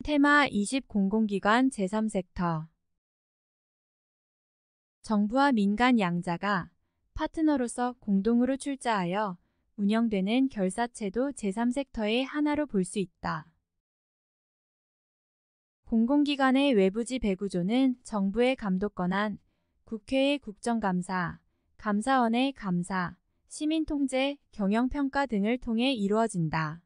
테마 20 공공기관 제3섹터 정부와 민간 양자가 파트너로서 공동으로 출자하여 운영되는 결사체도 제3섹터의 하나로 볼 수 있다. 공공기관의 외부 지배구조는 정부의 감독 권한, 국회의 국정감사, 감사원의 감사, 시민통제, 경영평가 등을 통해 이루어진다.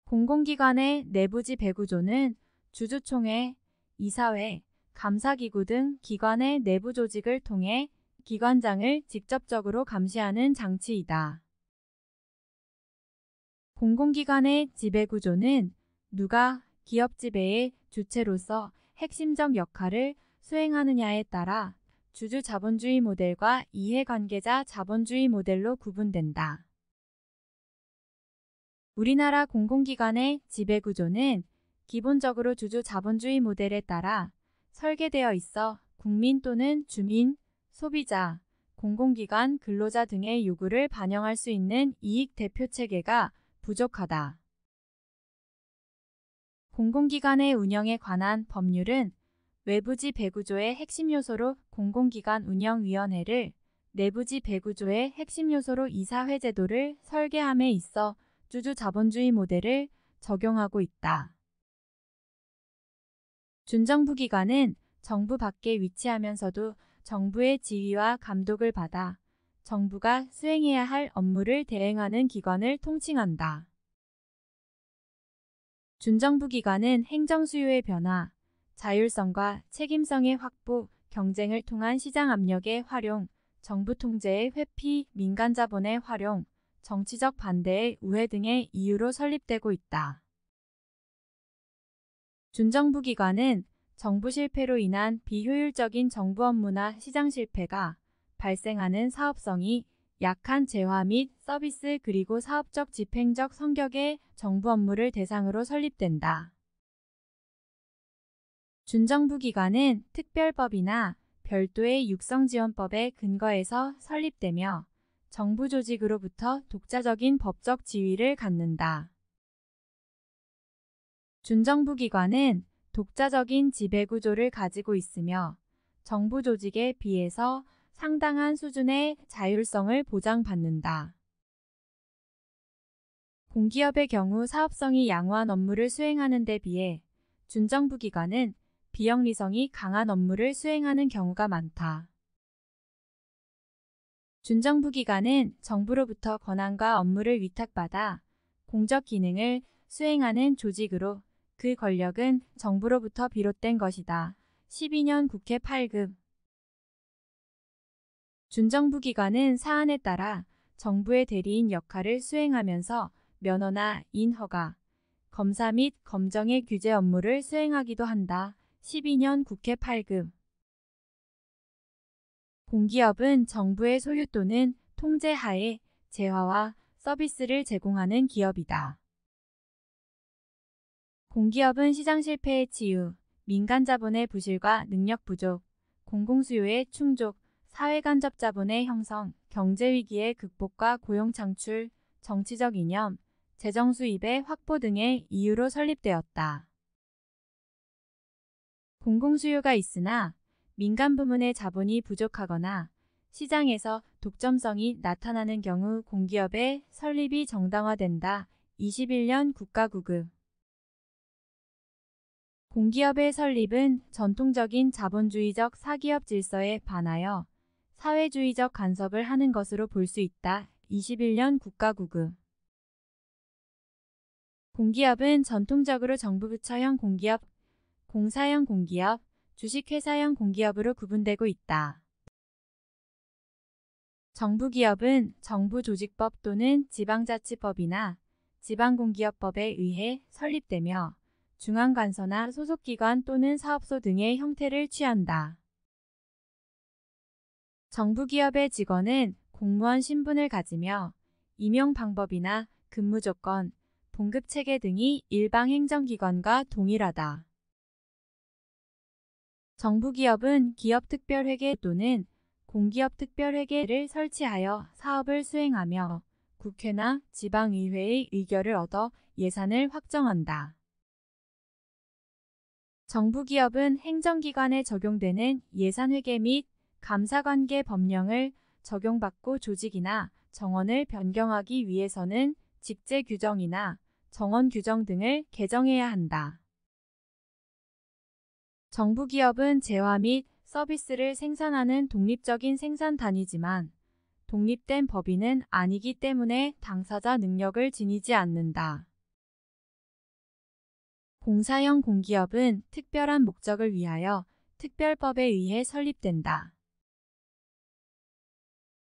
공공기관의 내부 지배구조는 주주총회, 이사회, 감사기구 등 기관의 내부 조직을 통해 기관장을 직접적으로 감시하는 장치이다. 공공기관의 지배구조는 누가 기업 지배의 주체로서 핵심적 역할을 수행하느냐에 따라 주주 자본주의 모델과 이해관계자 자본주의 모델로 구분된다. 우리나라 공공기관의 지배구조는 기본적으로 주주 자본주의 모델에 따라 설계되어 있어 국민 또는 주민, 소비자, 공공기관 근로자 등의 요구를 반영할 수 있는 이익 대표 체계가 부족하다. 공공기관의 운영에 관한 법률은 외부지 배구조의 핵심 요소로 공공기관 운영위원회를, 내부지 배구조의 핵심 요소로 이사회 제도를 설계함에 있어 주주 자본주의 모델을 적용하고 있다. 준정부기관은 정부 밖에 위치하면서도 정부의 지휘와 감독을 받아 정부가 수행해야 할 업무를 대행하는 기관을 통칭한다. 준정부기관은 행정수요의 변화, 자율성과 책임성의 확보, 경쟁을 통한 시장 압력의 활용, 정부 통제의 회피, 민간 자본의 활용, 정치적 반대의 우회 등의 이유로 설립되고 있다. 준정부기관은 정부 실패로 인한 비효율적인 정부 업무나 시장 실패가 발생하는 사업성이 약한 재화 및 서비스 그리고 사업적 집행적 성격의 정부 업무를 대상으로 설립된다. 준정부기관은 특별법이나 별도의 육성지원법에 근거해서 설립되며 정부 조직으로부터 독자적인 법적 지위를 갖는다. 준정부기관은 독자적인 지배구조를 가지고 있으며 정부 조직에 비해서 상당한 수준의 자율성을 보장받는다. 공기업의 경우 사업성이 양호한 업무를 수행하는 데 비해 준정부기관은 비영리성이 강한 업무를 수행하는 경우가 많다. 준정부기관은 정부로부터 권한과 업무를 위탁받아 공적 기능을 수행하는 조직으로 그 권력은 정부로부터 비롯된 것이다. 12년 국회 8급 준정부기관은 사안에 따라 정부의 대리인 역할을 수행하면서 면허나 인허가, 검사 및 검정의 규제 업무를 수행하기도 한다. 12년 국회 8급 공기업은 정부의 소유 또는 통제 하에 재화와 서비스를 제공하는 기업이다. 공기업은 시장 실패의 치유, 민간 자본의 부실과 능력 부족, 공공수요의 충족, 사회 간접 자본의 형성, 경제 위기의 극복과 고용 창출, 정치적 이념, 재정 수입의 확보 등의 이유로 설립되었다. 공공수요가 있으나 민간 부문의 자본이 부족하거나 시장에서 독점성이 나타나는 경우 공기업의 설립이 정당화된다. 21년 국가구급 공기업의 설립은 전통적인 자본주의적 사기업 질서에 반하여 사회주의적 간섭을 하는 것으로 볼 수 있다. 21년 국가구급 공기업은 전통적으로 정부부처형 공기업, 공사형 공기업, 주식회사형 공기업으로 구분되고 있다. 정부기업은 정부조직법 또는 지방자치법이나 지방공기업법에 의해 설립되며 중앙관서나 소속기관 또는 사업소 등의 형태를 취한다. 정부기업의 직원은 공무원 신분을 가지며 임용 방법이나 근무조건, 봉급체계 등이 일방 행정기관과 동일하다. 정부기업은 기업특별회계 또는 공기업특별회계를 설치하여 사업을 수행하며 국회나 지방의회의 의결을 얻어 예산을 확정한다. 정부기업은 행정기관에 적용되는 예산회계 및 감사관계 법령을 적용받고 조직이나 정원을 변경하기 위해서는 직제 규정이나 정원 규정 등을 개정해야 한다. 정부기업은 재화 및 서비스를 생산하는 독립적인 생산단이지만 독립된 법인은 아니기 때문에 당사자 능력을 지니지 않는다. 공사형 공기업은 특별한 목적을 위하여 특별법에 의해 설립된다.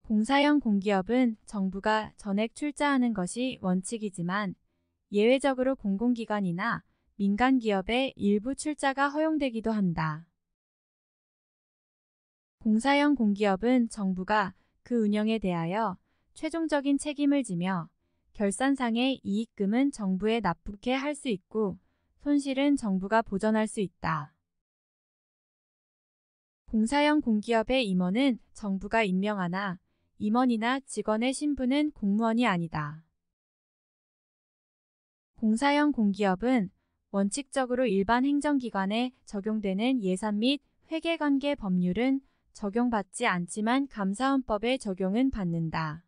공사형 공기업은 정부가 전액 출자하는 것이 원칙이지만 예외적으로 공공기관이나 민간기업의 일부 출자가 허용되기도 한다. 공사형 공기업은 정부가 그 운영에 대하여 최종적인 책임을 지며 결산상의 이익금은 정부에 납부케 할 수 있고 손실은 정부가 보전할 수 있다. 공사형 공기업의 임원은 정부가 임명하나 임원이나 직원의 신분은 공무원이 아니다. 공사형 공기업은 원칙적으로 일반 행정기관에 적용되는 예산 및 회계관계 법률은 적용받지 않지만 감사원법의 적용은 받는다.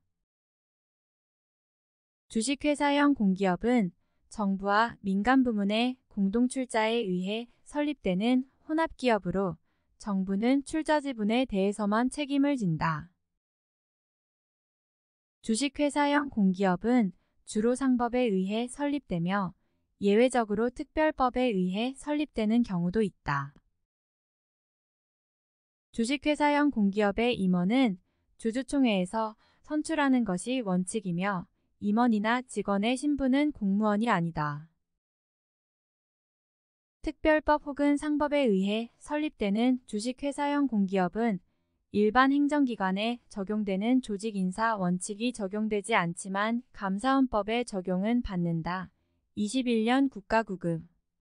주식회사형 공기업은 정부와 민간부문의 공동출자에 의해 설립되는 혼합기업으로 정부는 출자지분에 대해서만 책임을 진다. 주식회사형 공기업은 주로 상법에 의해 설립되며 예외적으로 특별법에 의해 설립되는 경우도 있다. 주식회사형 공기업의 임원은 주주총회에서 선출하는 것이 원칙이며 임원이나 직원의 신분은 공무원이 아니다. 특별법 혹은 상법에 의해 설립되는 주식회사형 공기업은 일반 행정기관에 적용되는 조직인사 원칙이 적용되지 않지만 감사원법의 적용은 받는다. 21년 국가구급